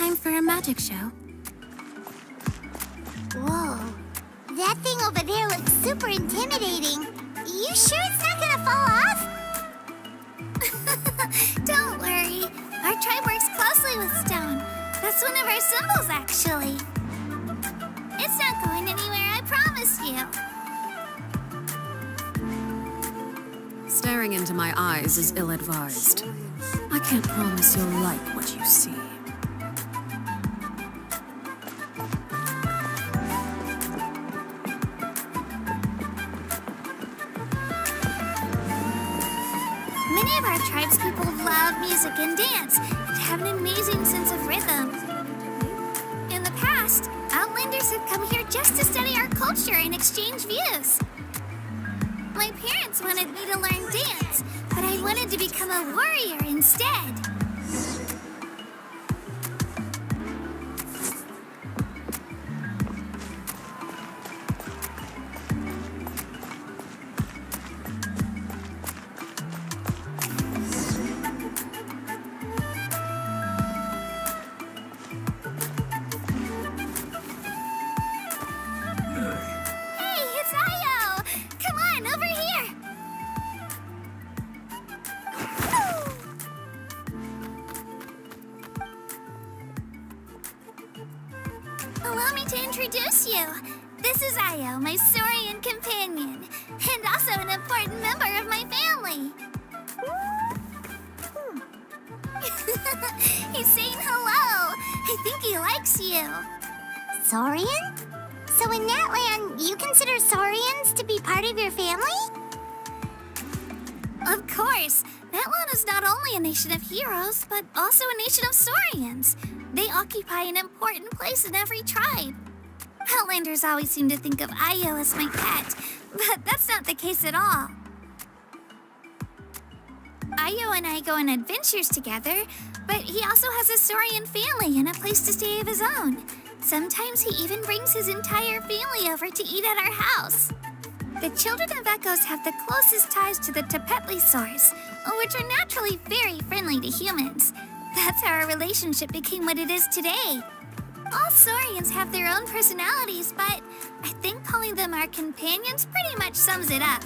time for a magic show? Whoa. That thing over there looks super intimidating. You sure it's not gonna fall off? Don't worry. Our tribe works closely with stone. That's one of our symbols, actually. It's not going anywhere, I promise you. Staring into my eyes is ill-advised. I can't promise you'll like what you see. Many of our tribespeople love music and dance and have an amazing sense of rhythm. In the past, Outlanders have come here just to study our culture and exchange views. My parents wanted me to learn dance, but I wanted to become a warrior instead. Hey, it's Ayo! Come on, over here! Allow me to introduce you. This is Ayo, my Saurian companion, and also an important member of my family. He's saying hello. I think he likes you. Saurian? So in Natlan, you consider Saurians to be part of your family? Of course. Natlan is not only a nation of heroes, but also a nation of Saurians. They occupy an important place in every tribe. Outlanders always seem to think of Ayo as my pet, but that's not the case at all. Ayo and I go on adventures together, but he also has a Saurian family and a place to stay of his own. Sometimes he even brings his entire family over to eat at our house. The children of Echoes have the closest ties to the Tepetlisaurs, which are naturally very friendly to humans. That's how our relationship became what it is today. All Saurians have their own personalities, but I think calling them our companions pretty much sums it up.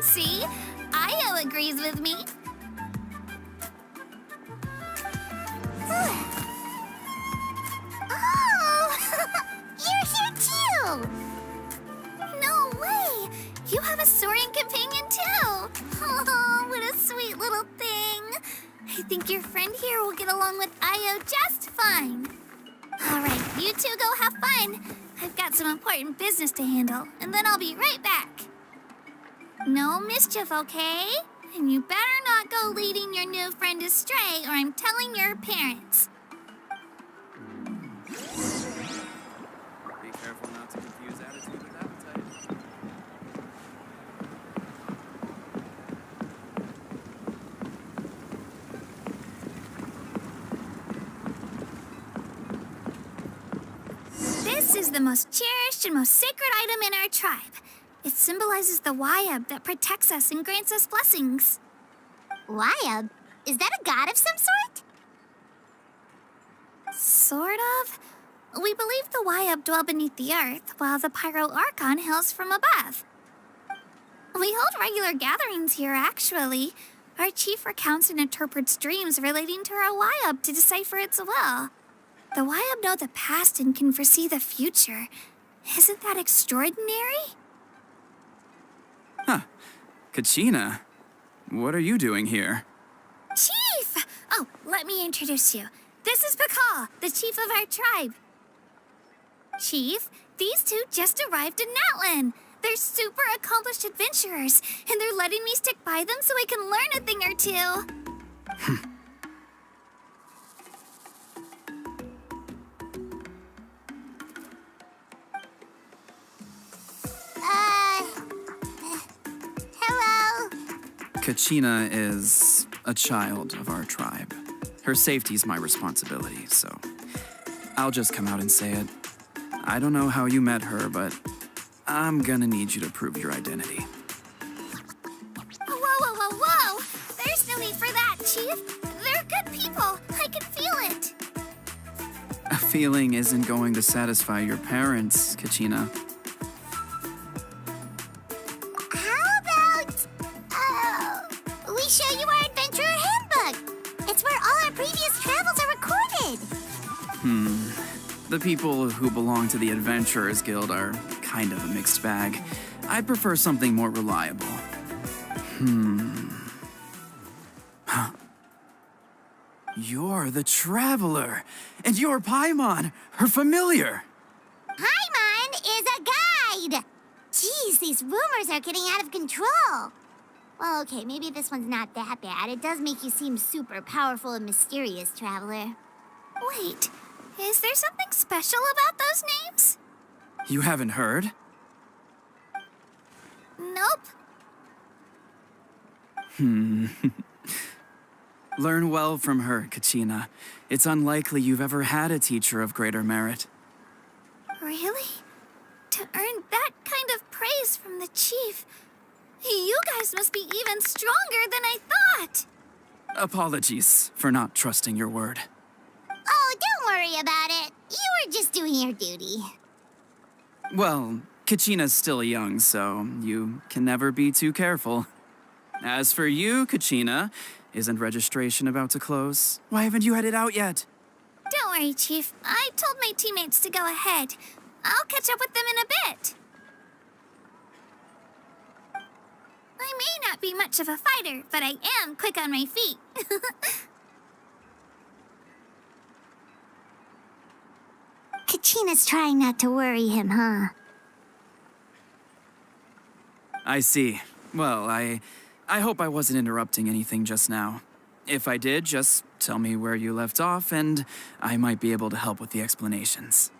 See? Ayo agrees with me. Oh! You're here too! No way! You have a Saurian companion too! Oh, what a sweet little thing! I think your friend here will get along with Ayo just fine. Alright, you two go have fun. I've got some important business to handle, and then I'll be right back. No mischief, okay? And you better not go leading your new friend astray, or I'm telling your parents. Be careful not to confuse attitude with appetite. This is the most cherished and most sacred item in our tribe. It symbolizes the Wayab that protects us and grants us blessings. Wayab? Is that a god of some sort? Sort of. We believe the Wayab dwell beneath the earth, while the Pyro Archon hails from above. We hold regular gatherings here, actually. Our chief recounts and interprets dreams relating to our Wayab to decipher its will. The Wayab know the past and can foresee the future. Isn't that extraordinary? Huh. Kachina, what are you doing here? Chief! Oh, let me introduce you. This is Pakal, the chief of our tribe. Chief, these two just arrived in Natlan. They're super accomplished adventurers, and they're letting me stick by them so I can learn a thing or two. Hello? Kachina is a child of our tribe. Her safety's my responsibility, so I'll just come out and say it. I don't know how you met her, but I'm gonna need you to prove your identity. Whoa, whoa, whoa, whoa! There's no need Chief. They're good people. I can feel it. A feeling isn't going to satisfy your parents, Kachina. How about, we show you our adventurer handbook? It's where all our previous travels are recorded. The people who belong to the Adventurers Guild are kind of a mixed bag. I'd prefer something more reliable. Huh. You're the Traveler, and you're Paimon, her familiar. Paimon is a guide! Jeez, these rumors are getting out of control. Well, okay, maybe this one's not that bad. It does make you seem super powerful and mysterious, Traveler. Wait, is there something special about those names? You haven't heard? Nope. Learn well from her, Kachina. It's unlikely you've ever had a teacher of greater merit. Really? To earn that kind of praise from the Chief, you guys must be even stronger than I thought. Apologies for not trusting your word. Oh, don't worry about it. You were just doing your duty. Well, Kachina's still young, so you can never be too careful. As for you, Kachina, isn't registration about to close? Why haven't you headed out yet? Don't worry, Chief. I told my teammates to go ahead. I'll catch up with them in a bit. I may not be much of a fighter, but I am quick on my feet. Kachina's trying not to worry him, huh? I see. Well, I hope I wasn't interrupting anything just now. If I did, just tell me where you left off, and I might be able to help with the explanations.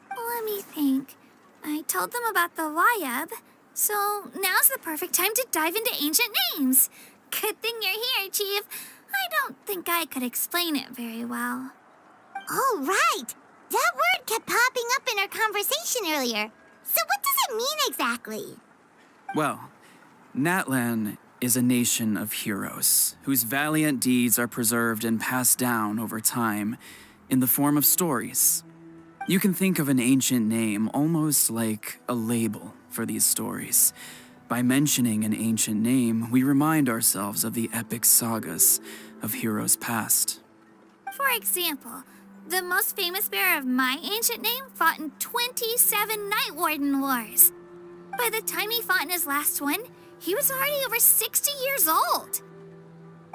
Let me think. I told them about the Wayab, so now's the perfect time to dive into ancient names. Good thing you're here, Chief. I don't think I could explain it very well. Oh, right! That word kept popping up in our conversation earlier. So what does it mean exactly? Well, Natlan is a nation of heroes whose valiant deeds are preserved and passed down over time in the form of stories. You can think of an ancient name almost like a label for these stories. By mentioning an ancient name, we remind ourselves of the epic sagas of heroes past. For example, the most famous bearer of my ancient name fought in 27 Night Warden Wars. By the time he fought in his last one, he was already over 60 years old.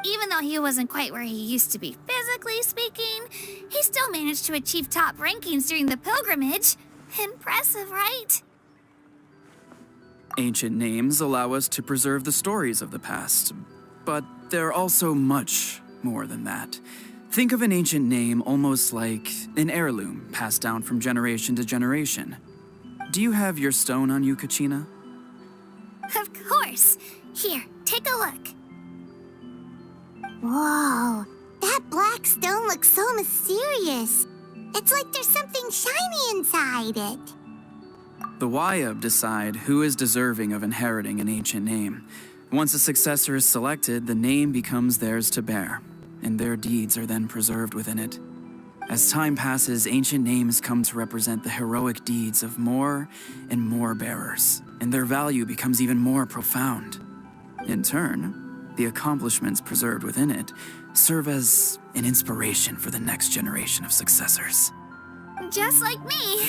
Even though he wasn't quite where he used to be physically speaking, he still managed to achieve top rankings during the pilgrimage. Impressive, right? Ancient names allow us to preserve the stories of the past, but they're also much more than that. Think of an ancient name almost like an heirloom passed down from generation to generation. Do you have your stone on you, Kachina? Of course. Here, take a look. Whoa, that black stone looks so mysterious. It's like there's something shiny inside it. The Wayab decide who is deserving of inheriting an ancient name. Once a successor is selected, the name becomes theirs to bear, and their deeds are then preserved within it. As time passes, ancient names come to represent the heroic deeds of more and more bearers, and their value becomes even more profound. In turn, the accomplishments preserved within it serve as an inspiration for the next generation of successors. Just like me.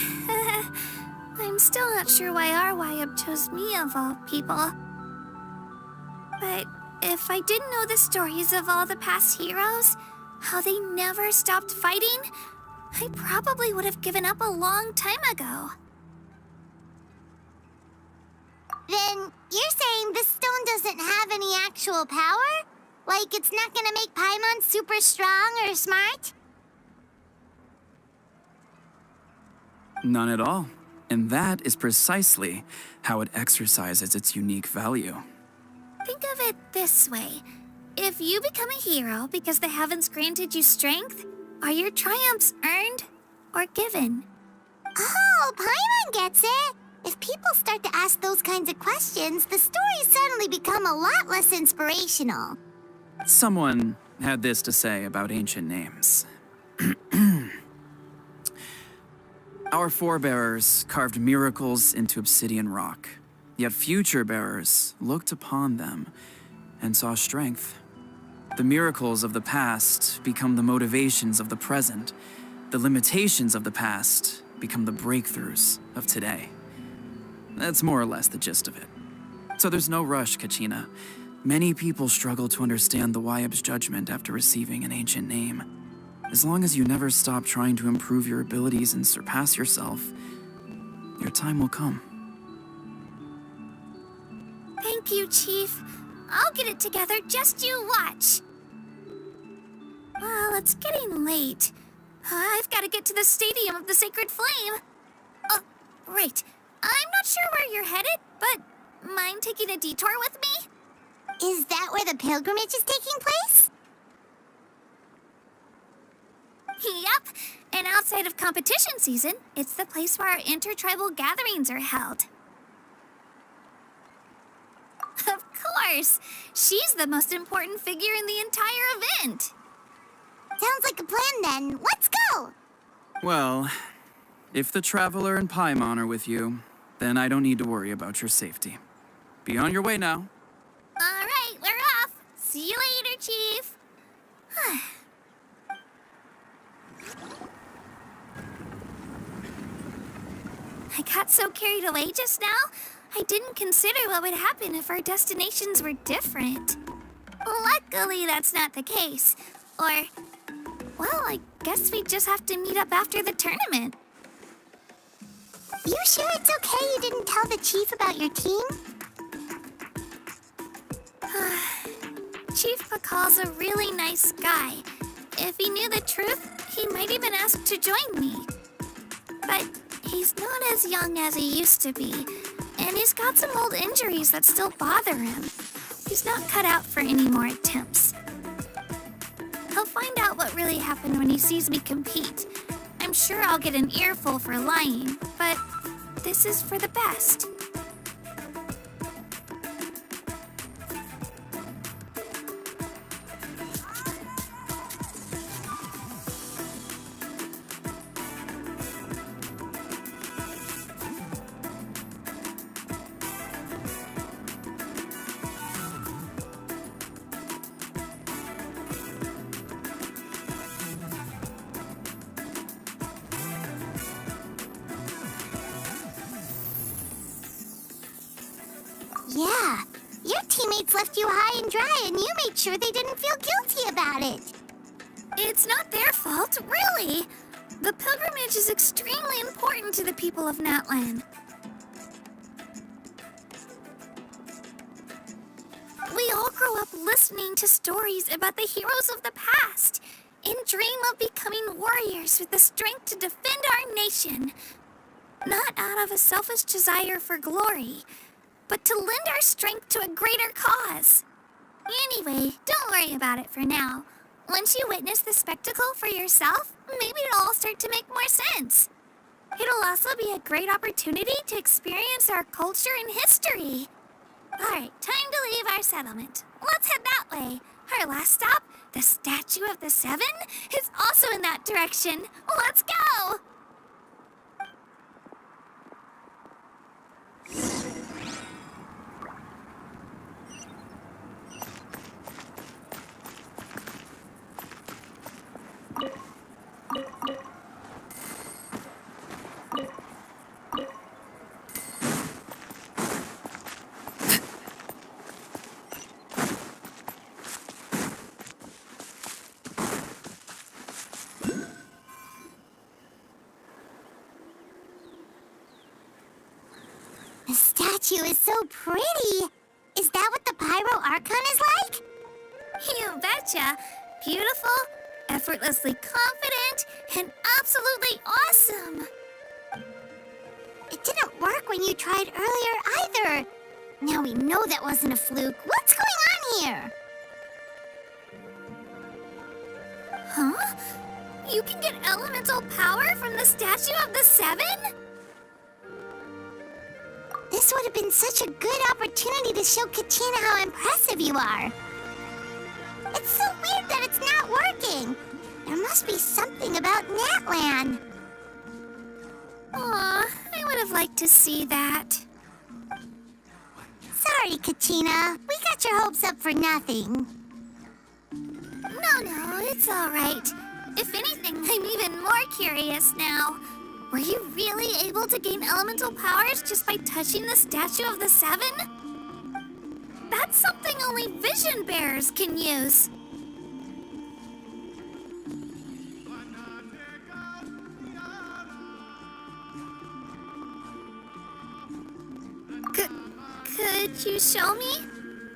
I'm still not sure why our Wayab chose me of all people. But if I didn't know the stories of all the past heroes, how they never stopped fighting, I probably would have given up a long time ago. Then you're saying this stone doesn't have any actual power? Like it's not gonna make Paimon super strong or smart? None at all. And that is precisely how it exercises its unique value. Think of it this way. If you become a hero because the heavens granted you strength, are your triumphs earned or given? Oh, Paimon gets it! If people start to ask those kinds of questions, the stories suddenly become a lot less inspirational. Someone had this to say about ancient names. Our forebears carved miracles into obsidian rock, yet future bearers looked upon them and saw strength. The miracles of the past become the motivations of the present. The limitations of the past become the breakthroughs of today. That's more or less the gist of it. So there's no rush, Kachina. Many people struggle to understand the Wyab's judgment after receiving an ancient name. As long as you never stop trying to improve your abilities and surpass yourself, your time will come. Thank you, Chief. I'll get it together, just you watch. Well, it's getting late. I've got to get to the Stadium of the Sacred Flame. Oh, right. I'm not sure where you're headed, but mind taking a detour with me? Is that where the pilgrimage is taking place? Yep. And outside of competition season, it's the place where our intertribal gatherings are held. Of course. She's the most important figure in the entire event. Sounds like a plan then. Let's go! Well, if the Traveler and Paimon are with you, then I don't need to worry about your safety. Be on your way now. All right, we're off. See you later, Chief. I got so carried away just now, I didn't consider what would happen if our destinations were different. Luckily, that's not the case. Or, well, I guess we just have to meet up after the tournament. You sure it's okay you didn't tell the chief about your team? Chief Pakal's a really nice guy. If he knew the truth, he might even ask to join me. But he's not as young as he used to be, and he's got some old injuries that still bother him. He's not cut out for any more attempts. He'll find out what really happened when he sees me compete. I'm sure I'll get an earful for lying, but this is for the best. Yeah, your teammates left you high and dry and you made sure they didn't feel guilty about it. It's not their fault, really. The pilgrimage is extremely important to the people of Natlan. We all grow up listening to stories about the heroes of the past and dream of becoming warriors with the strength to defend our nation. Not out of a selfish desire for glory, but to lend our strength to a greater cause. Anyway, don't worry about it for now. Once you witness the spectacle for yourself, maybe it'll all start to make more sense. It'll also be a great opportunity to experience our culture and history. Alright, time to leave our settlement. Let's head that way. Our last stop, the Statue of the Seven, is also in that direction. Let's go! The statue is so pretty. Is that what the Pyro Archon is like? You betcha. Beautiful, effortlessly confident, and absolutely awesome. It didn't work when you tried earlier either. Now we know that wasn't a fluke. What's going on here? Huh? You can get elemental power from the Statue of the Seven? This would have been such a good opportunity to show Kachina how impressive you are. It's so weird that it's not working. There must be something about Natlan. Aw, I would have liked to see that. Sorry, Katina. We got your hopes up for nothing. No, it's all right. If anything, I'm even more curious now. Were you really able to gain elemental powers just by touching the Statue of the Seven? That's something only vision bearers can use. Could you show me?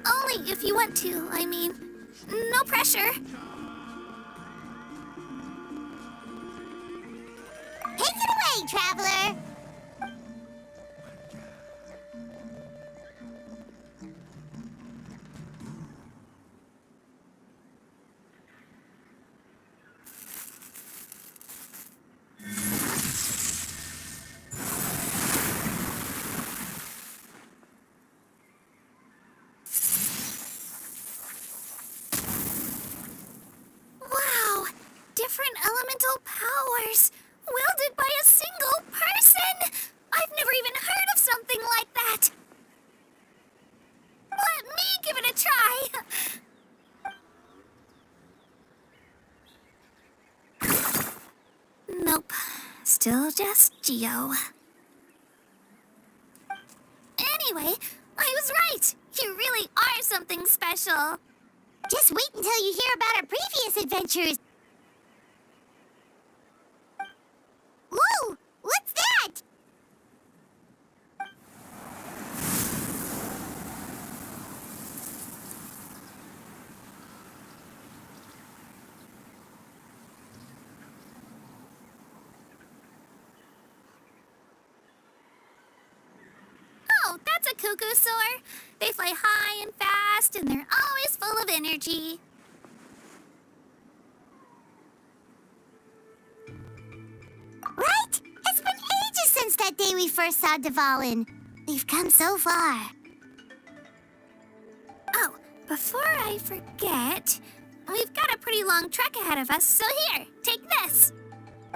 Only if you want to, I mean. No pressure. Take it away, traveler. Wow! Different elemental powers, wielded by a single person! I've never even heard of something like that! Let me give it a try! Nope. Still just Geo. Anyway, I was right! You really are something special! Just wait until you hear about our previous adventures. Whoa! What's that? Oh, that's a cuckoo soar. They fly high and fast, and they're always full of energy. Right? It's been ages since that day we first saw Dvalin. We've come so far. Oh, before I forget, we've got a pretty long trek ahead of us, so here, take this.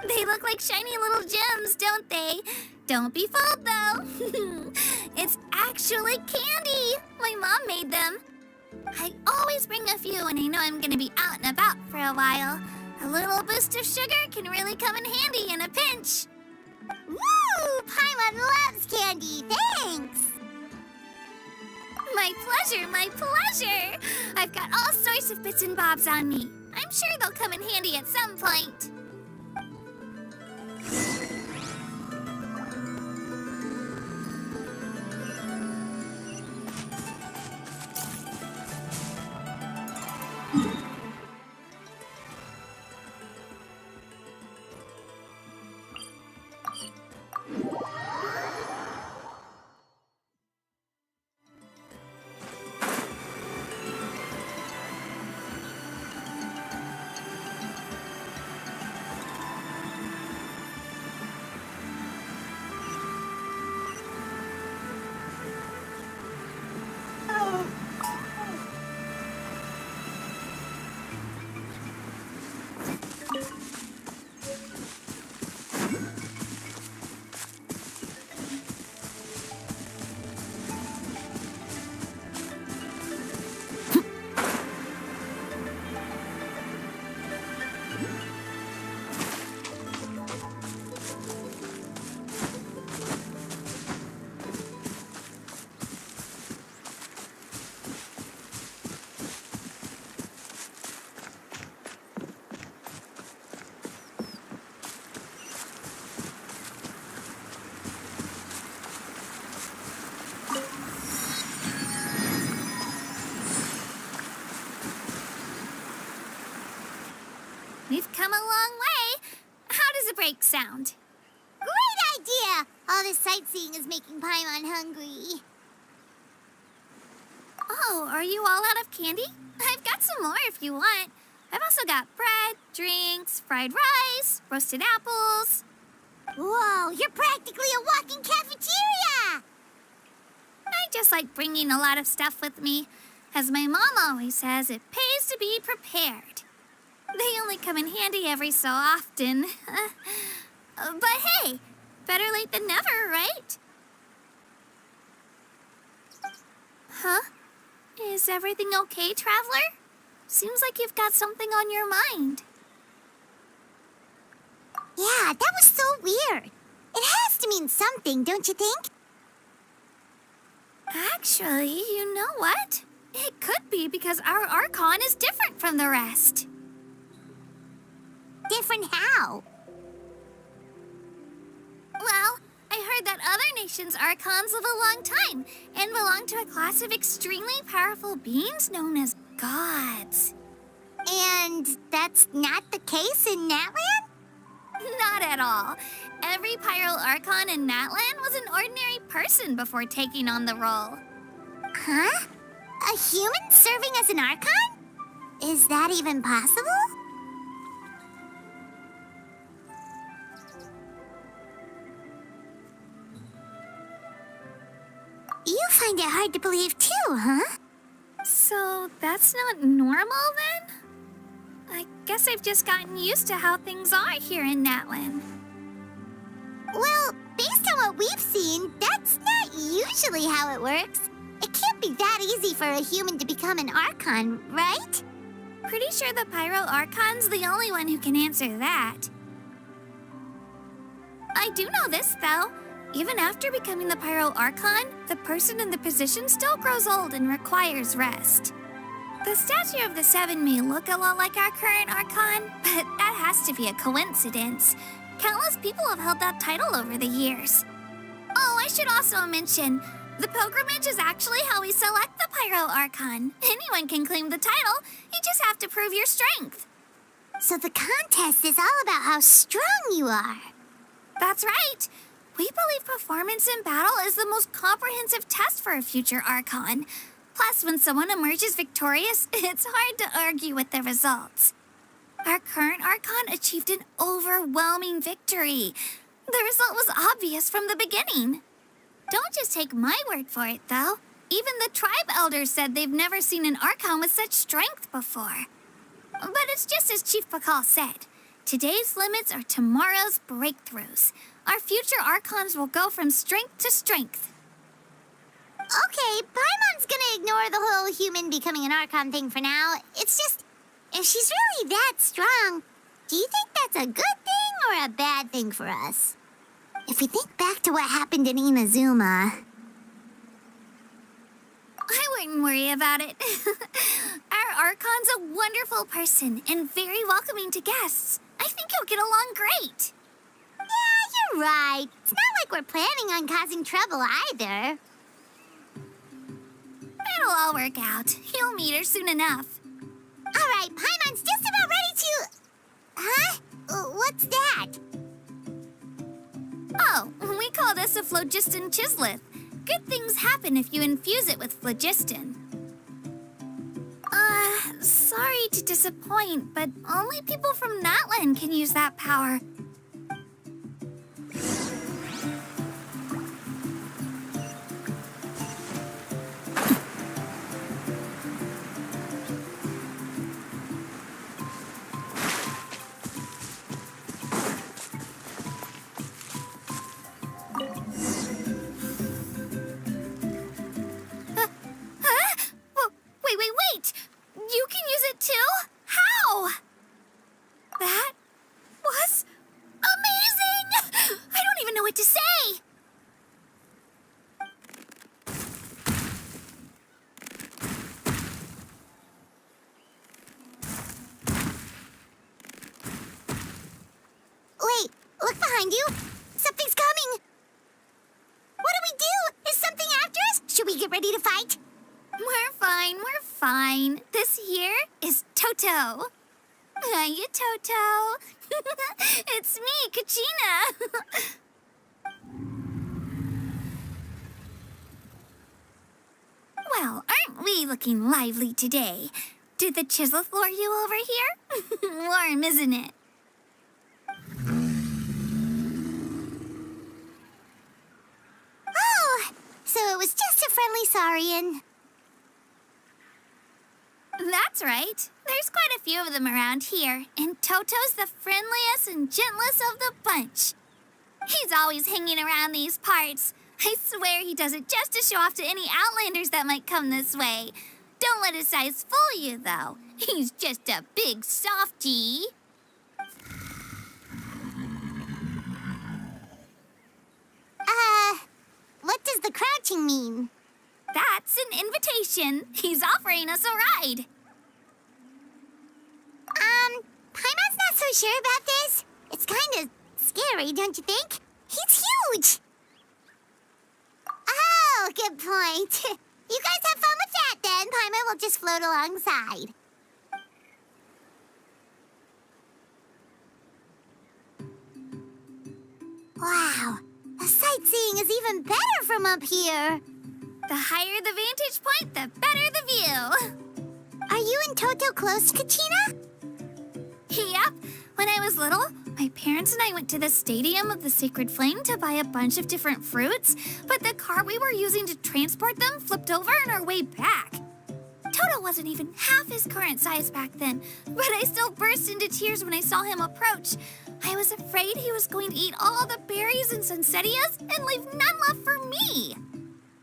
They look like shiny little gems, don't they? Don't be fooled, though. It's actually candy. My mom made them. I always bring a few when I know I'm going to be out and about for a while. A little boost of sugar can really come in handy in a pinch. Woo! Paimon loves candy. Thanks. My pleasure, my pleasure. I've got all sorts of bits and bobs on me. I'm sure they'll come in handy at some point. We've come a long way. How does a break sound? Great idea! All this sightseeing is making Paimon hungry. Oh, are you all out of candy? I've got some more if you want. I've also got bread, drinks, fried rice, roasted apples. Whoa, you're practically a walking cafeteria! I just like bringing a lot of stuff with me. As my mom always says, it pays to be prepared. They only come in handy every so often. But hey, better late than never, right? Huh? Is everything okay, Traveler? Seems like you've got something on your mind. Yeah, that was so weird. It has to mean something, don't you think? Actually, you know what? It could be because our Archon is different from the rest. Different how? Well, I heard that other nations' Archons live a long time and belong to a class of extremely powerful beings known as gods. And that's not the case in Natlan? Not at all. Every Pyro Archon in Natlan was an ordinary person before taking on the role. Huh? A human serving as an Archon? Is that even possible? You find it hard to believe too, huh? So that's not normal then? I guess I've just gotten used to how things are here in Natlan. Well, based on what we've seen, that's not usually how it works. It can't be that easy for a human to become an Archon, right? Pretty sure the Pyro Archon's the only one who can answer that. I do know this, though. Even after becoming the Pyro Archon, the person in the position still grows old and requires rest. The statue of the Seven may look a lot like our current Archon, but that has to be a coincidence. Countless people have held that title over the years. Oh, I should also mention, the pilgrimage is actually how we select the Pyro Archon. Anyone can claim the title, you just have to prove your strength. So the contest is all about how strong you are. That's right. We believe performance in battle is the most comprehensive test for a future Archon. Plus, when someone emerges victorious, it's hard to argue with the results. Our current Archon achieved an overwhelming victory. The result was obvious from the beginning. Don't just take my word for it, though. Even the tribe elders said they've never seen an Archon with such strength before. But it's just as Chief Pakal said. Today's limits are tomorrow's breakthroughs. Our future Archons will go from strength to strength. Okay, Paimon's gonna ignore the whole human becoming an Archon thing for now. It's just, if she's really that strong, do you think that's a good thing or a bad thing for us? If we think back to what happened in Inazuma... I wouldn't worry about it. Our Archon's a wonderful person and very welcoming to guests. I think he'll get along great. Yeah, you're right. It's not like we're planning on causing trouble either. It'll all work out. You'll meet her soon enough. All right, Paimon's just about ready to... Huh? What's that? Oh, we call this a phlogiston chisleth. Good things happen if you infuse it with phlogiston. Sorry to disappoint, but only people from Natlan can use that power. Wait! You can use it too? How? That was amazing! I don't even know what to say! Wait, look behind you. Something's coming. What do we do? Is something after us? Should we get ready to fight? We're fine. This here is Toto. Hiya, Toto. It's me, Kachina. Well, aren't we looking lively today? Did the chisel lure you over here? Warm, isn't it? Oh, so it was just a friendly Saurian. That's right. There's quite a few of them around here, and Toto's the friendliest and gentlest of the bunch. He's always hanging around these parts. I swear he does it just to show off to any outlanders that might come this way. Don't let his size fool you, though. He's just a big softie. What does the crouching mean? That's an invitation. He's offering us a ride. Paimon's not so sure about this. It's kind of scary, don't you think? He's huge! Oh, good point. You guys have fun with that, then. Paimon will just float alongside. Wow, the sightseeing is even better from up here. The higher the vantage point, the better the view. Are you and Toto close, Katina? Yep. When I was little, my parents and I went to the Stadium of the Sacred Flame to buy a bunch of different fruits, but the car we were using to transport them flipped over on our way back. Toto wasn't even half his current size back then, but I still burst into tears when I saw him approach. I was afraid he was going to eat all the berries and sunsettias and leave none left for me.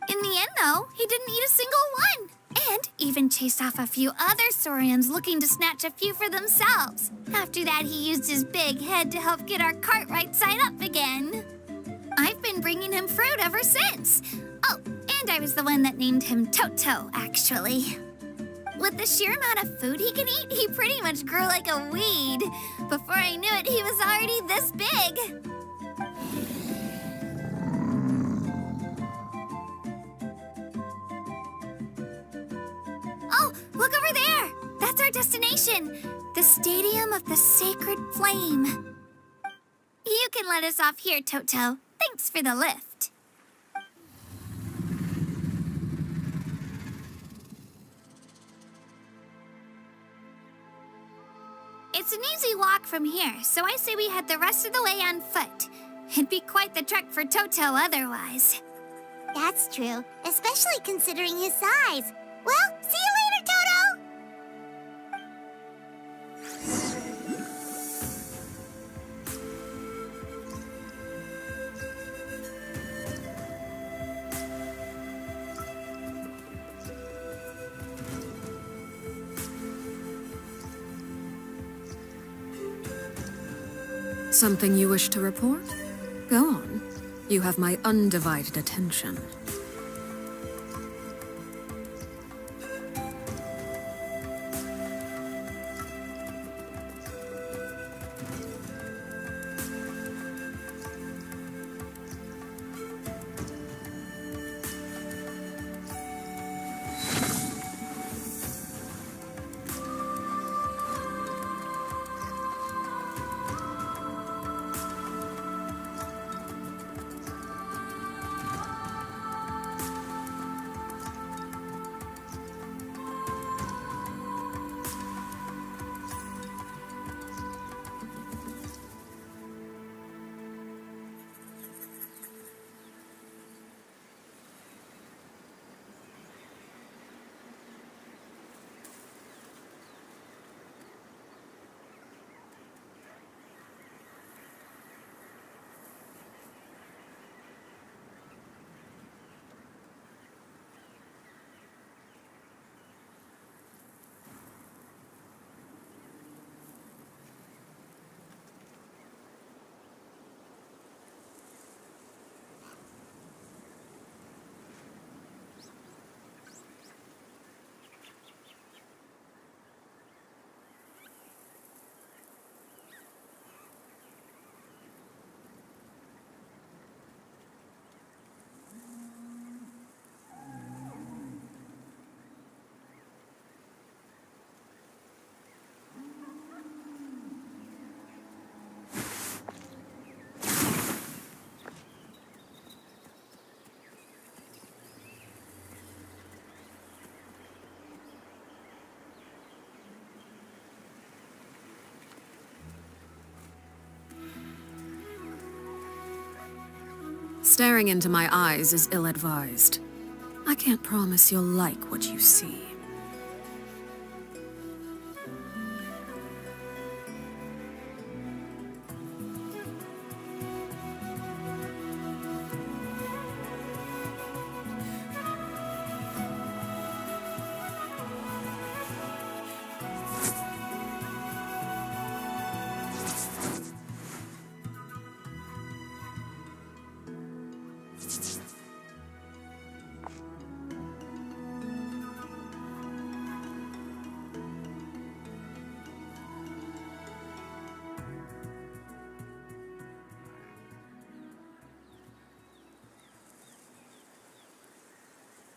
In the end, though, he didn't eat a single one, and even chased off a few other saurians looking to snatch a few for themselves. After that, he used his big head to help get our cart right side up again. I've been bringing him fruit ever since. Oh, and I was the one that named him Toto, actually. With the sheer amount of food he can eat, he pretty much grew like a weed. Before I knew it, he was already this big. Oh, look over there! That's our destination, the Stadium of the Sacred Flame. You can let us off here, Toto. Thanks for the lift. It's an easy walk from here, so I say we head the rest of the way on foot. It'd be quite the trek for Toto otherwise. That's true, especially considering his size. Well, see you later, Toto! Something you wish to report? Go on. You have my undivided attention. Staring into my eyes is ill-advised. I can't promise you'll like what you see.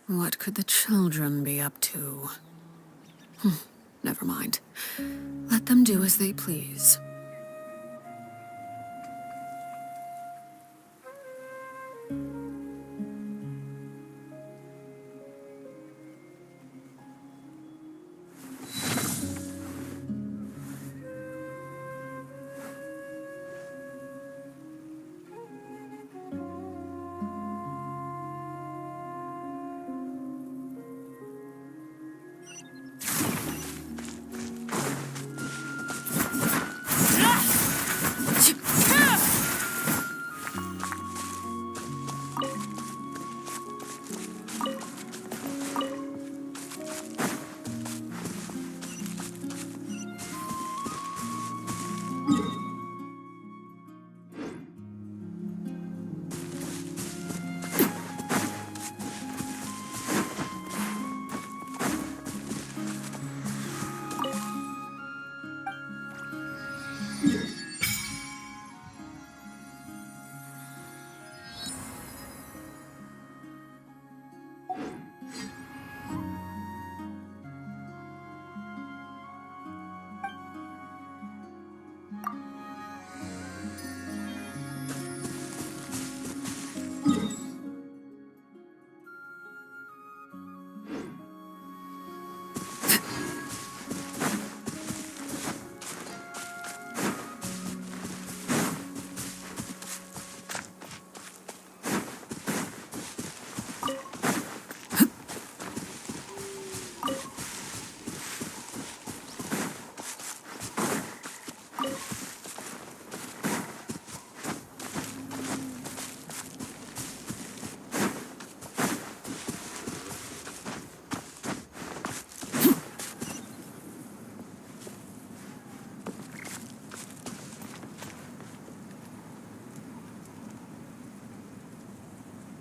What could the children be up to? Never mind. Let them do as they please.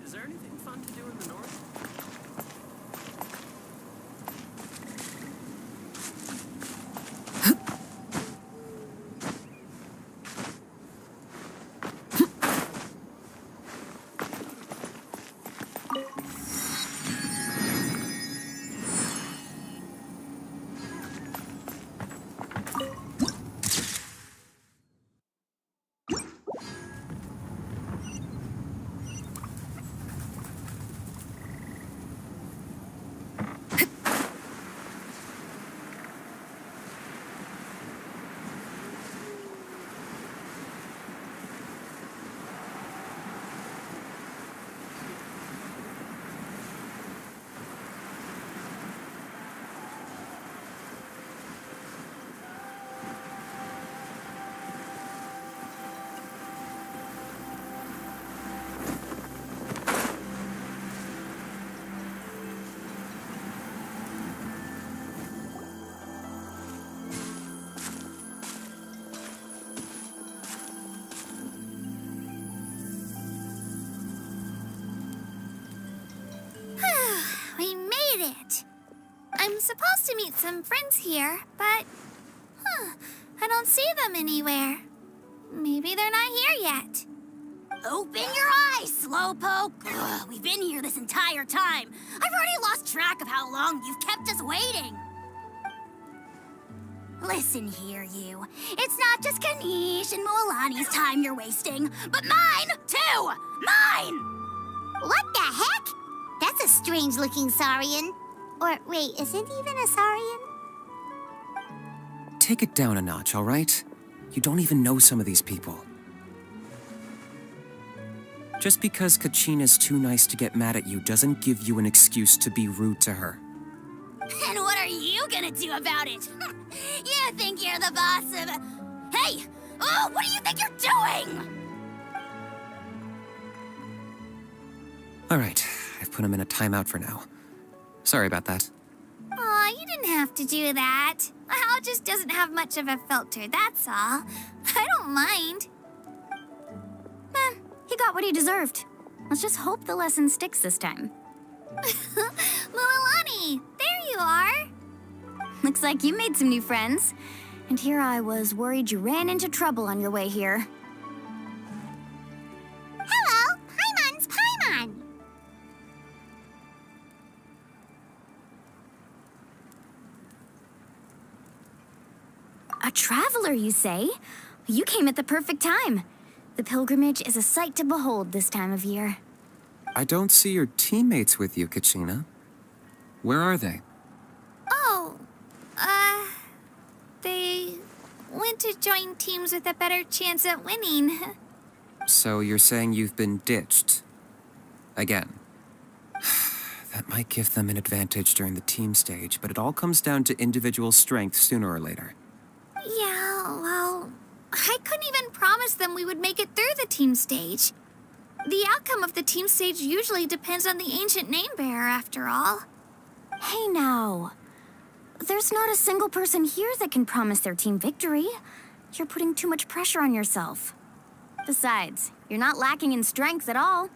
Is there anything fun to do in the north? We made it. I'm supposed to meet some friends here, but I don't see them anywhere. Maybe they're not here yet. Open your eyes, Slowpoke. Ugh, we've been here this entire time. I've already lost track of how long you've kept us waiting. Listen here, you. It's not just Kanish and Moalani's time you're wasting, but mine, too! Mine! What the heck? That's a strange-looking Saurian. Or, wait, is it even a Saurian? Take it down a notch, all right? You don't even know some of these people. Just because Kachina's too nice to get mad at you doesn't give you an excuse to be rude to her. And what are you gonna do about it? You think you're the boss of... Hey! Oh, what do you think you're doing? All right, I've put him in a timeout for now. Sorry about that. Aw, you didn't have to do that. Hal just doesn't have much of a filter, that's all. I don't mind. He got what he deserved. Let's just hope the lesson sticks this time. Mualani, there you are. Looks like you made some new friends. And here I was worried you ran into trouble on your way here. Hello, Paimon's Paimon. A traveler, you say? You came at the perfect time. The pilgrimage is a sight to behold this time of year. I don't see your teammates with you, Kachina. Where are they? Oh, they went to join teams with a better chance at winning. So you're saying you've been ditched? Again. That might give them an advantage during the team stage, but it all comes down to individual strength sooner or later. Yeah, well, I couldn't even promise them we would make it through the team stage. The outcome of the team stage usually depends on the ancient name bearer, after all. Hey now. There's not a single person here that can promise their team victory. You're putting too much pressure on yourself. Besides, you're not lacking in strength at all.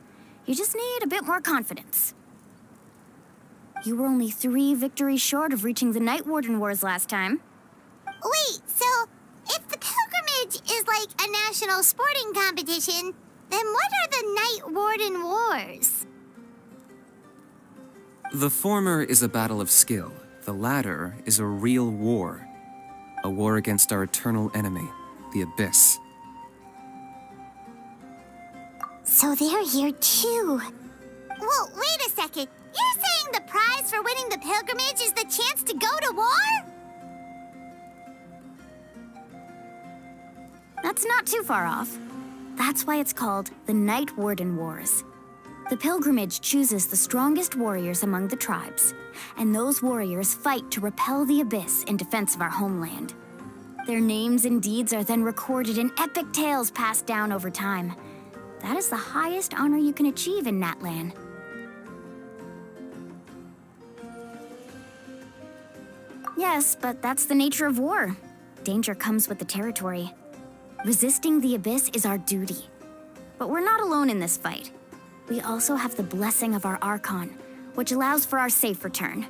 You just need a bit more confidence. You were only 3 victories short of reaching the Night Warden Wars last time. Wait, so if the pilgrimage is like a national sporting competition, then what are the Night Warden Wars? The former is a battle of skill. The latter is a real war. A war against our eternal enemy, the Abyss. So they're here too. Whoa, wait a second. You're saying the prize for winning the pilgrimage is the chance to go to war? That's not too far off. That's why it's called the Night Warden Wars. The pilgrimage chooses the strongest warriors among the tribes, and those warriors fight to repel the Abyss in defense of our homeland. Their names and deeds are then recorded in epic tales passed down over time. That is the highest honor you can achieve in Natlan. Yes, but that's the nature of war. Danger comes with the territory. Resisting the Abyss is our duty. But we're not alone in this fight. We also have the blessing of our Archon, which allows for our safe return.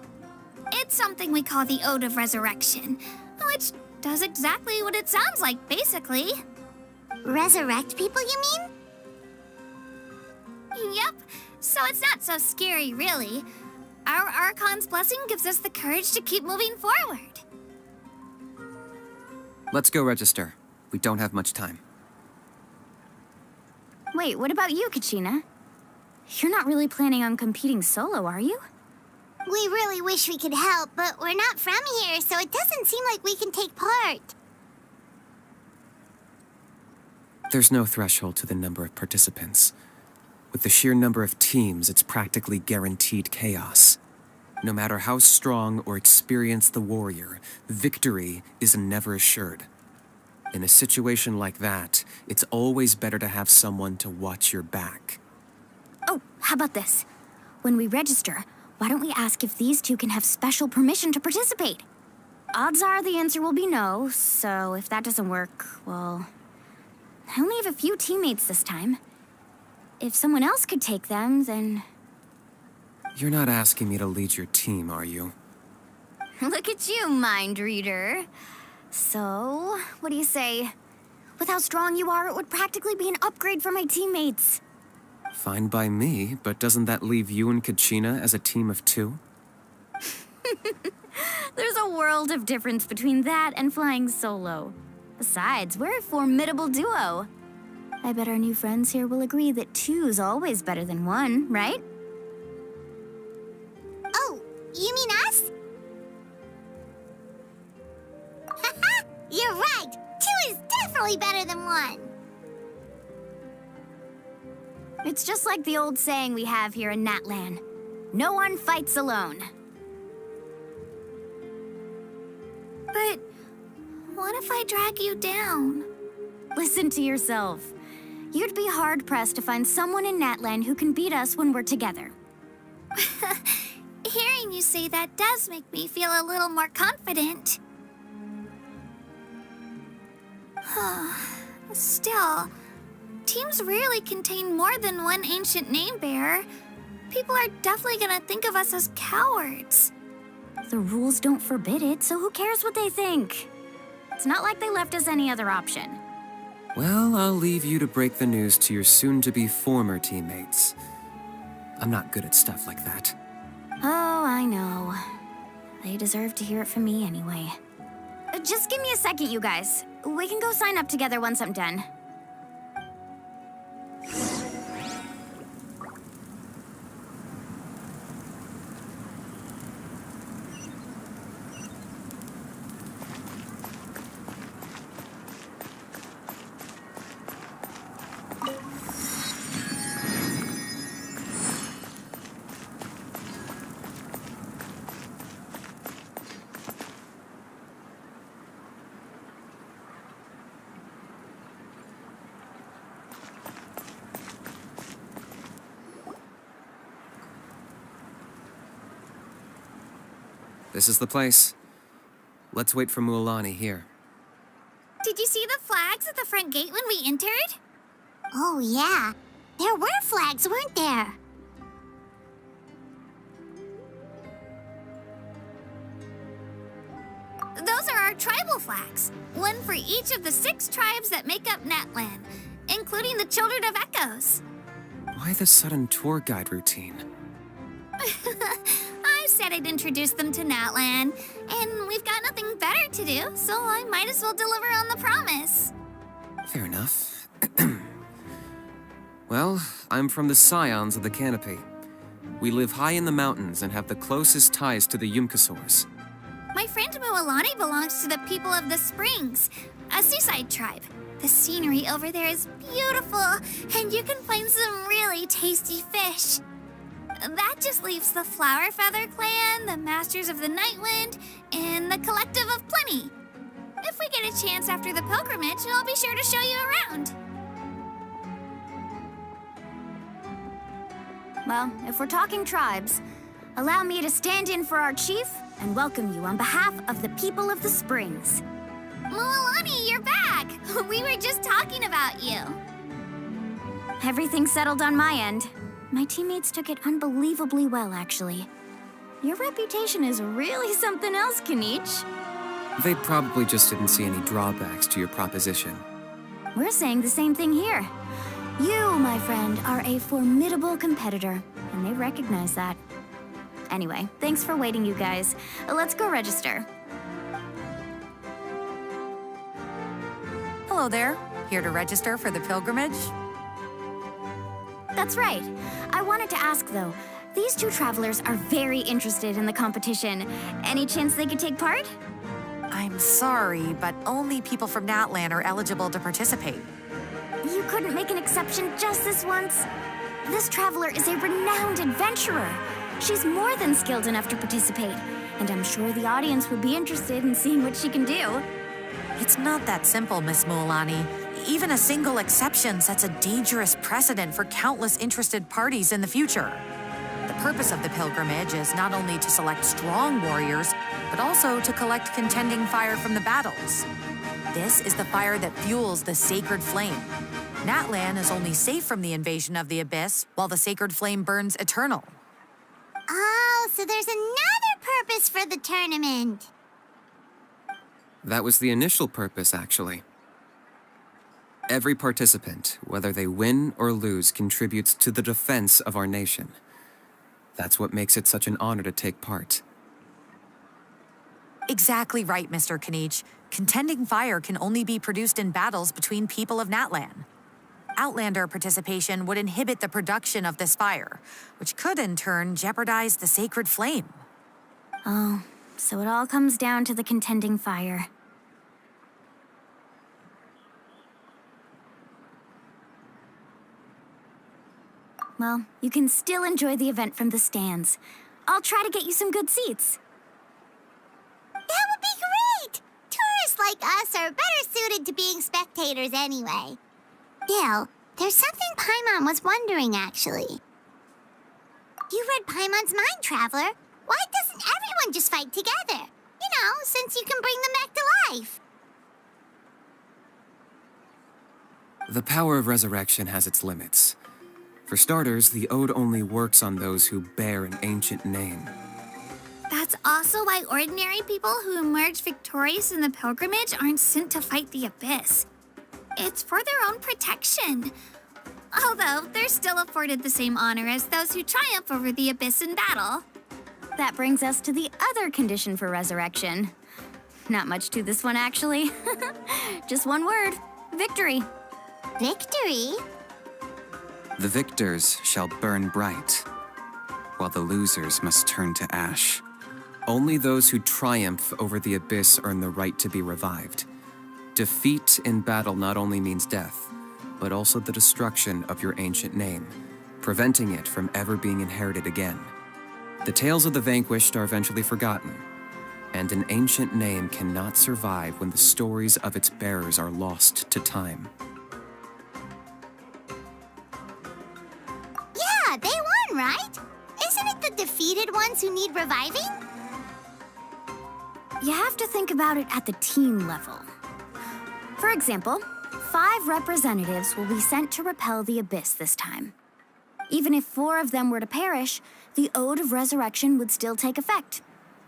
It's something we call the Ode of Resurrection, which does exactly what it sounds like, basically. Resurrect people, you mean? Yep, so it's not so scary, really. Our Archon's blessing gives us the courage to keep moving forward. Let's go register. We don't have much time. Wait, what about you, Kachina? You're not really planning on competing solo, are you? We really wish we could help, but we're not from here, so it doesn't seem like we can take part. There's no threshold to the number of participants. With the sheer number of teams, it's practically guaranteed chaos. No matter how strong or experienced the warrior, victory is never assured. In a situation like that, it's always better to have someone to watch your back. Oh, how about this? When we register, why don't we ask if these two can have special permission to participate? Odds are the answer will be no, so if that doesn't work, well, I only have a few teammates this time. If someone else could take them, then... You're not asking me to lead your team, are you? Look at you, mind reader. So, what do you say? With how strong you are, it would practically be an upgrade for my teammates. Fine by me, but doesn't that leave you and Kachina as a team of 2? There's a world of difference between that and flying solo. Besides, we're a formidable duo. I bet our new friends here will agree that 2's always better than 1, right? Oh, you mean us? Haha, you're right. 2 is definitely better than 1. It's just like the old saying we have here in Natlan. No one fights alone. But what if I drag you down? Listen to yourself. You'd be hard-pressed to find someone in Natlan who can beat us when we're together. Hearing you say that does make me feel a little more confident. Still, teams rarely contain more than one ancient name bearer. People are definitely gonna think of us as cowards. The rules don't forbid it, so who cares what they think? It's not like they left us any other option. Well, I'll leave you to break the news to your soon-to-be former teammates. I'm not good at stuff like that. Oh, I know. They deserve to hear it from me anyway. Just give me a second, you guys. We can go sign up together once I'm done. This is the place. Let's wait for Mualani here. Did you see the flags at the front gate when we entered? Oh, yeah. There were flags, weren't there? Those are our tribal flags. One for each of the 6 tribes that make up Natlan, including the Children of Echoes. Why the sudden tour guide routine? I said I'd introduce them to Natlan, and we've got nothing better to do, so I might as well deliver on the promise. Fair enough. Well, I'm from the Scions of the Canopy. We live high in the mountains and have the closest ties to the Yumkasaurs. My friend Mualani belongs to the people of the Springs, a seaside tribe. The scenery over there is beautiful, and you can find some really tasty fish. That just leaves the Flower Feather Clan, the Masters of the Nightwind, and the Collective of Plenty. If we get a chance after the pilgrimage, I'll be sure to show you around. Well, if we're talking tribes, allow me to stand in for our chief and welcome you on behalf of the people of the Springs. Mualani, you're back! We were just talking about you. Everything's settled on my end. My teammates took it unbelievably well, actually. Your reputation is really something else, Kanich. They probably just didn't see any drawbacks to your proposition. We're saying the same thing here. You, my friend, are a formidable competitor, and they recognize that. Anyway, thanks for waiting, you guys. Let's go register. Hello there. Here to register for the pilgrimage? That's right. I wanted to ask, though, these 2 travelers are very interested in the competition. Any chance they could take part? I'm sorry, but only people from Natlan are eligible to participate. You couldn't make an exception just this once? This traveler is a renowned adventurer. She's more than skilled enough to participate, and I'm sure the audience would be interested in seeing what she can do. It's not that simple, Miss Mualani. Even a single exception sets a dangerous precedent for countless interested parties in the future. The purpose of the pilgrimage is not only to select strong warriors, but also to collect contending fire from the battles. This is the fire that fuels the sacred flame. Natlan is only safe from the invasion of the Abyss, while the sacred flame burns eternal. Oh, so there's another purpose for the tournament. That was the initial purpose, actually. Every participant, whether they win or lose, contributes to the defense of our nation. That's what makes it such an honor to take part. Exactly right, Mr. Kanich. Contending fire can only be produced in battles between people of Natlan. Outlander participation would inhibit the production of this fire, which could in turn jeopardize the sacred flame. Oh, so it all comes down to the contending fire. Well, you can still enjoy the event from the stands. I'll try to get you some good seats. That would be great! Tourists like us are better suited to being spectators anyway. Still, there's something Paimon was wondering, actually. You read Paimon's mind, Traveler. Why doesn't everyone just fight together? You know, since you can bring them back to life. The power of resurrection has its limits. For starters, the Ode only works on those who bear an ancient name. That's also why ordinary people who emerge victorious in the pilgrimage aren't sent to fight the Abyss. It's for their own protection. Although, they're still afforded the same honor as those who triumph over the Abyss in battle. That brings us to the other condition for resurrection. Not much to this one, actually. Just one word: victory. Victory? The victors shall burn bright, while the losers must turn to ash. Only those who triumph over the abyss earn the right to be revived. Defeat in battle not only means death, but also the destruction of your ancient name, preventing it from ever being inherited again. The tales of the vanquished are eventually forgotten, and an ancient name cannot survive when the stories of its bearers are lost to time. Yeah, they won, right? Isn't it the defeated ones who need reviving? You have to think about it at the team level. For example, 5 representatives will be sent to repel the abyss this time. Even if 4 of them were to perish, the Ode of Resurrection would still take effect.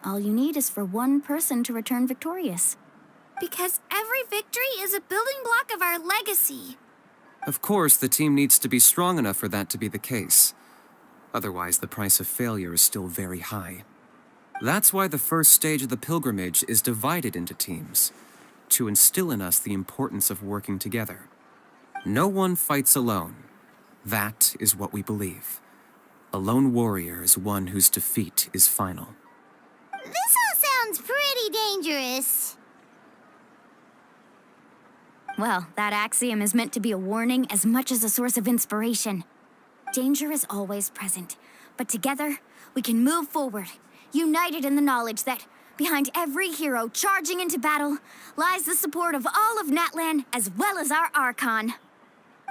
All you need is for one person to return victorious. Because every victory is a building block of our legacy. Of course, the team needs to be strong enough for that to be the case. Otherwise, the price of failure is still very high. That's why the first stage of the pilgrimage is divided into teams, to instill in us the importance of working together. No one fights alone. That is what we believe. A lone warrior is one whose defeat is final. This all sounds pretty dangerous. Well, that axiom is meant to be a warning as much as a source of inspiration. Danger is always present, but together, we can move forward, united in the knowledge that behind every hero charging into battle lies the support of all of Natlan as well as our Archon.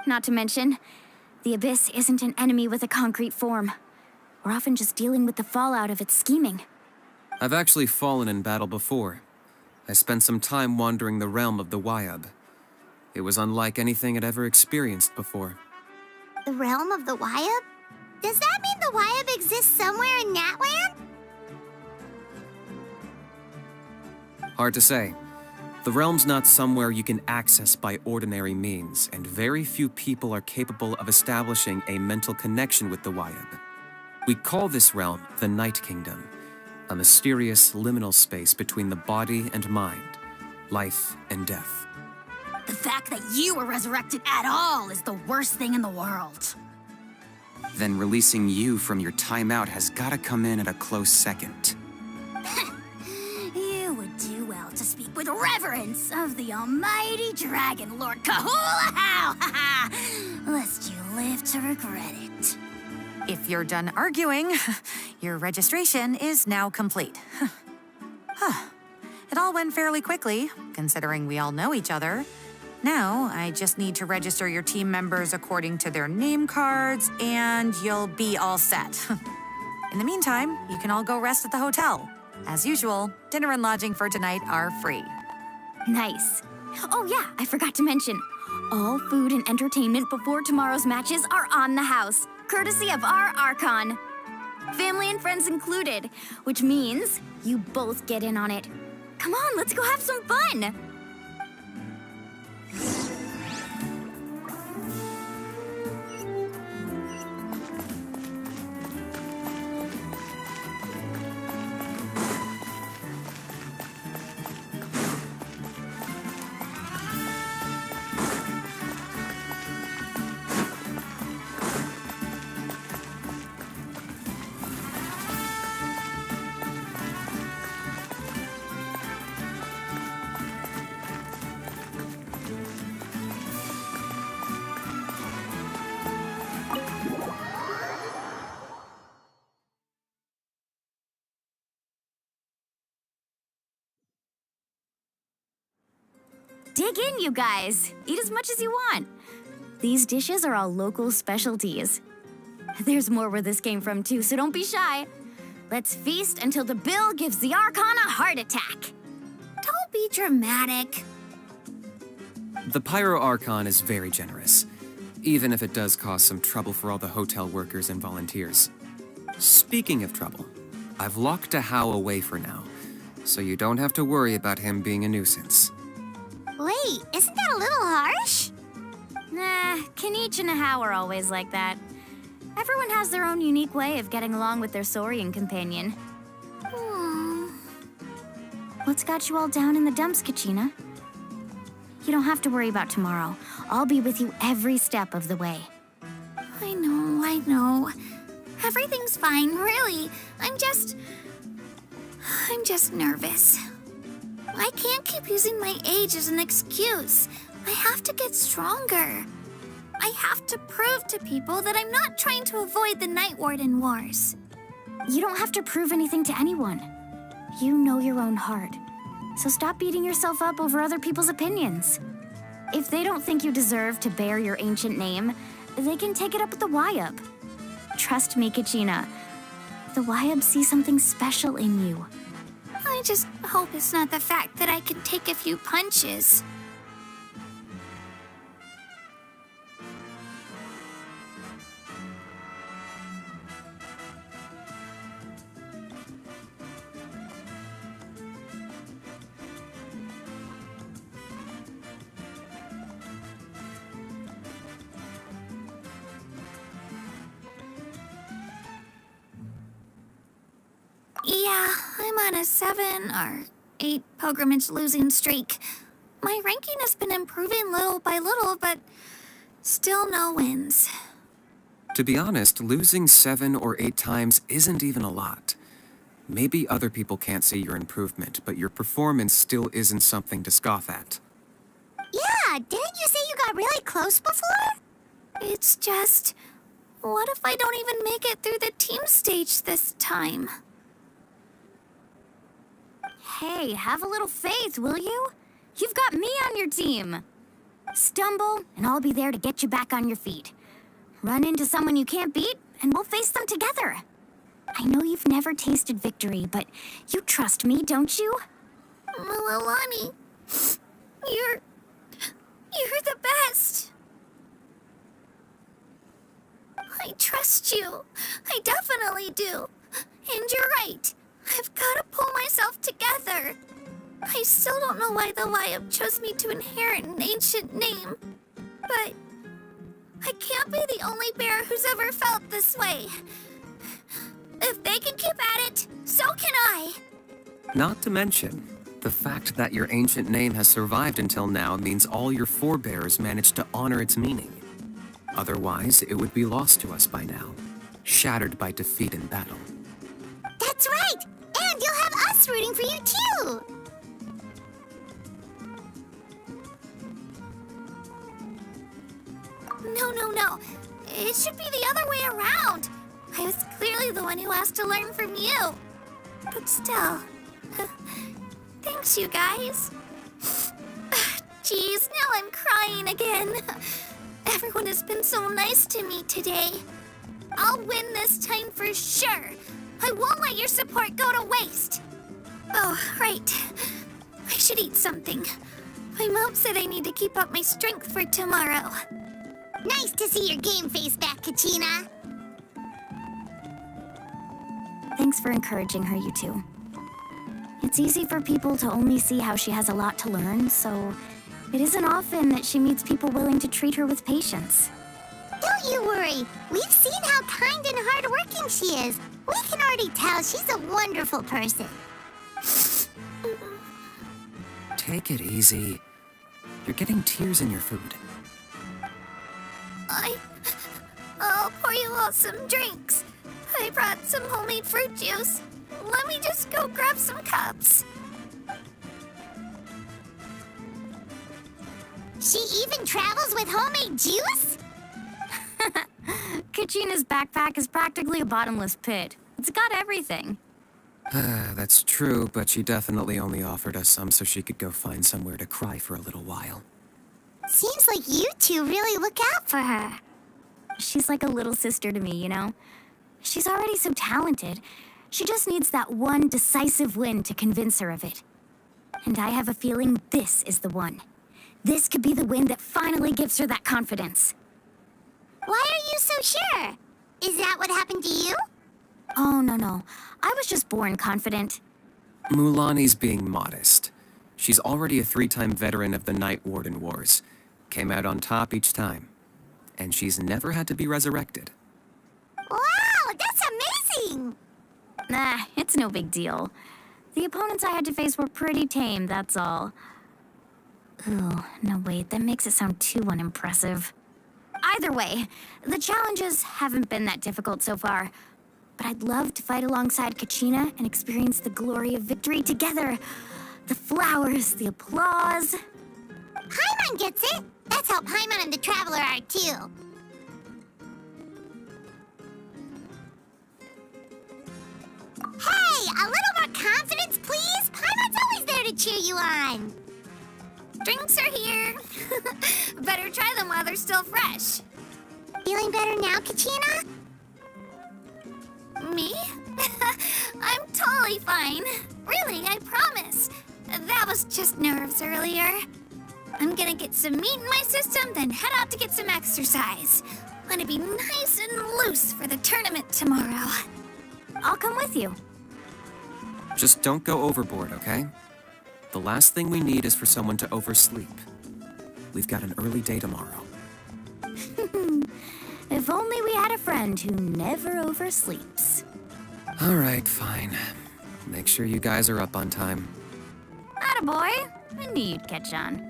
Not to mention, the Abyss isn't an enemy with a concrete form. We're often just dealing with the fallout of its scheming. I've actually fallen in battle before. I spent some time wandering the realm of the Wyab. It was unlike anything I'd ever experienced before. The realm of the Wyab? Does that mean the Wyab exists somewhere in Natlan? Hard to say. The realm's not somewhere you can access by ordinary means, and very few people are capable of establishing a mental connection with the Wyab. We call this realm the Night Kingdom, a mysterious liminal space between the body and mind, life and death. The fact that you were resurrected at all is the worst thing in the world. Then releasing you from your timeout has gotta come in at a close second. You would do well to speak with reverence of the almighty Dragon Lord Kahula-How, lest you live to regret it. If you're done arguing, your registration is now complete. It all went fairly quickly, considering we all know each other. Now, I just need to register your team members according to their name cards, and you'll be all set. In the meantime, you can all go rest at the hotel. As usual, dinner and lodging for tonight are free. Nice. Oh yeah, I forgot to mention. All food and entertainment before tomorrow's matches are on the house, courtesy of our Archon. Family and friends included, which means you both get in on it. Come on, let's go have some fun! Dig in, you guys. Eat as much as you want. These dishes are all local specialties. There's more where this came from, too, so don't be shy. Let's feast until the bill gives the Archon a heart attack. Don't be dramatic. The Pyro Archon is very generous, even if it does cause some trouble for all the hotel workers and volunteers. Speaking of trouble, I've locked a How away for now, so you don't have to worry about him being a nuisance. Wait, isn't that a little harsh? Nah, Kanich and How are always like that. Everyone has their own unique way of getting along with their Saurian companion. What's got you all down in the dumps, Kachina? You don't have to worry about tomorrow. I'll be with you every step of the way. I know. Everything's fine, really. I'm just nervous. I can't keep using my age as an excuse. I have to get stronger. I have to prove to people that I'm not trying to avoid the Night Warden Wars. You don't have to prove anything to anyone. You know your own heart. So stop beating yourself up over other people's opinions. If they don't think you deserve to bear your ancient name, they can take it up with the YUB. Trust me, Kachina. The YUB see something special in you. I just hope it's not the fact that I can take a few punches. Yeah, I'm on a 7 or 8 pilgrimage losing streak. My ranking has been improving little by little, but still no wins. To be honest, losing 7 or 8 times isn't even a lot. Maybe other people can't see your improvement, but your performance still isn't something to scoff at. Yeah, didn't you say you got really close before? It's just, what if I don't even make it through the team stage this time? Hey, have a little faith, will you? You've got me on your team. Stumble, and I'll be there to get you back on your feet. Run into someone you can't beat, and we'll face them together. I know you've never tasted victory, but you trust me, don't you? Mililani, you're the best. I trust you. I definitely do. And you're right. I've got to pull myself together. I still don't know why the YUB chose me to inherit an ancient name. But I can't be the only bear who's ever felt this way. If they can keep at it, so can I. Not to mention, the fact that your ancient name has survived until now means all your forebears managed to honor its meaning. Otherwise, it would be lost to us by now, shattered by defeat in battle. That's right! And you'll have us rooting for you too! No. It should be the other way around. I was clearly the one who asked to learn from you. But still, thanks, you guys. Jeez, now I'm crying again. Everyone has been so nice to me today. I'll win this time for sure. I won't let your support go to waste. Oh, right. I should eat something. My mom said I need to keep up my strength for tomorrow. Nice to see your game face back, Kachina. Thanks for encouraging her, you two. It's easy for people to only see how she has a lot to learn, so it isn't often that she meets people willing to treat her with patience. Don't you worry. We've seen how kind and hardworking she is. We can already tell she's a wonderful person. Take it easy. You're getting tears in your food. I'll pour you all some drinks. I brought some homemade fruit juice. Let me just go grab some cups. She even travels with homemade juice? Kachina's backpack is practically a bottomless pit. It's got everything. That's true, but she definitely only offered us some so she could go find somewhere to cry for a little while. Seems like you two really look out for her. She's like a little sister to me, you know? She's already so talented. She just needs that one decisive win to convince her of it. And I have a feeling this is the one. This could be the win that finally gives her that confidence. Why are you so sure? Is that what happened to you? Oh, no. I was just born confident. Mulani's being modest. She's already a 3-time veteran of the Night Warden Wars. Came out on top each time. And she's never had to be resurrected. Wow, that's amazing! Nah, it's no big deal. The opponents I had to face were pretty tame, that's all. Ooh, no wait, that makes it sound too unimpressive. Either way, the challenges haven't been that difficult so far. But I'd love to fight alongside Kachina and experience the glory of victory together. The flowers, the applause. Paimon gets it. That's how Paimon and the Traveler are, too. Hey, a little more confidence, please? Paimon's always there to cheer you on. Drinks are here. Better try them while they're still fresh. Feeling better now, Kachina? Me? I'm totally fine. Really, I promise. That was just nerves earlier. I'm gonna get some meat in my system, then head out to get some exercise. Want to be nice and loose for the tournament tomorrow. I'll come with you. Just don't go overboard, okay? The last thing we need is for someone to oversleep. We've got an early day tomorrow. If only we had a friend who never oversleeps. All right, fine. Make sure you guys are up on time. Attaboy. I knew you'd catch on.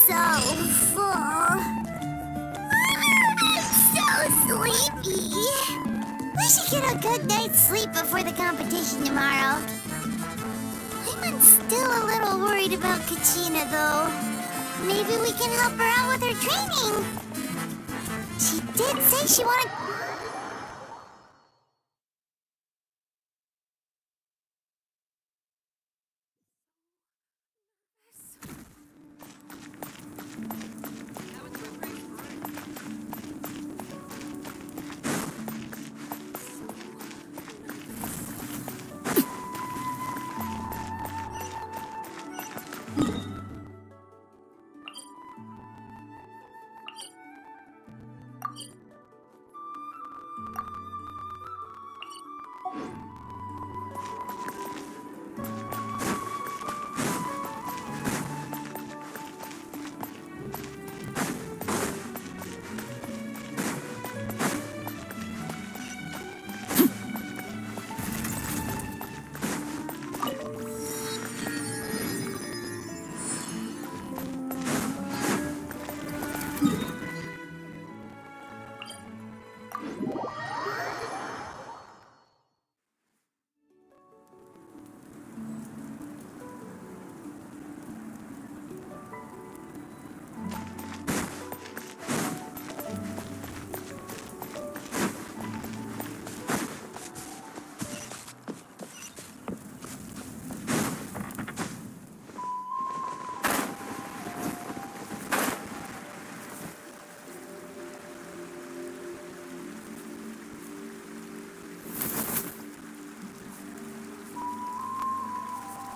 So full. I'm so sleepy. We should get a good night's sleep before the competition tomorrow. I'm still a little worried about Kachina, though. Maybe we can help her out with her training. She did say she wanted...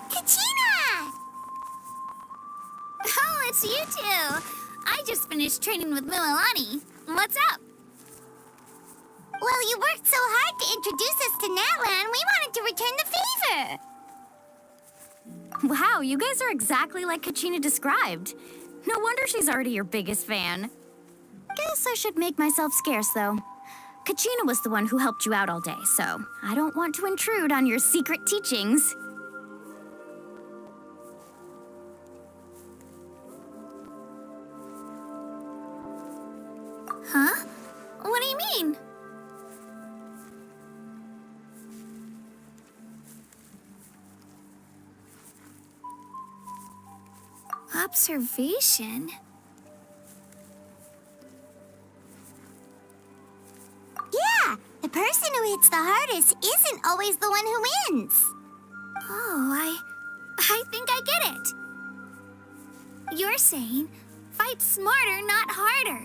Kachina! Oh, it's you two. I just finished training with Mualani. What's up? Well, you worked so hard to introduce us to Natlan, we wanted to return the favor. Wow, you guys are exactly like Kachina described. No wonder she's already your biggest fan. Guess I should make myself scarce, though. Kachina was the one who helped you out all day, so I don't want to intrude on your secret teachings. Huh? What do you mean? Observation? Yeah, the person who hits the hardest isn't always the one who wins. Oh, I think I get it. You're saying fight smarter, not harder.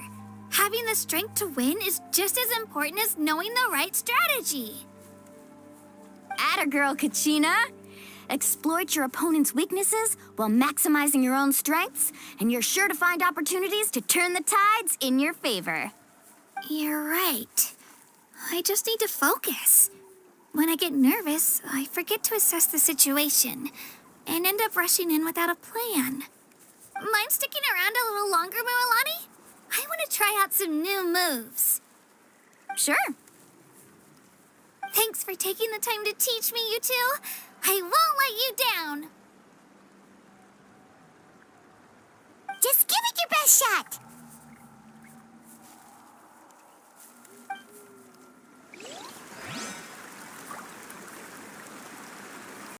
Having the strength to win is just as important as knowing the right strategy. Atta girl, Kachina. Exploit your opponent's weaknesses while maximizing your own strengths, and you're sure to find opportunities to turn the tides in your favor. You're right. I just need to focus. When I get nervous, I forget to assess the situation and end up rushing in without a plan. Mind sticking around a little longer, Mualani? I want to try out some new moves. Sure. Thanks for taking the time to teach me, you two. I won't let you down. Just give it your best shot.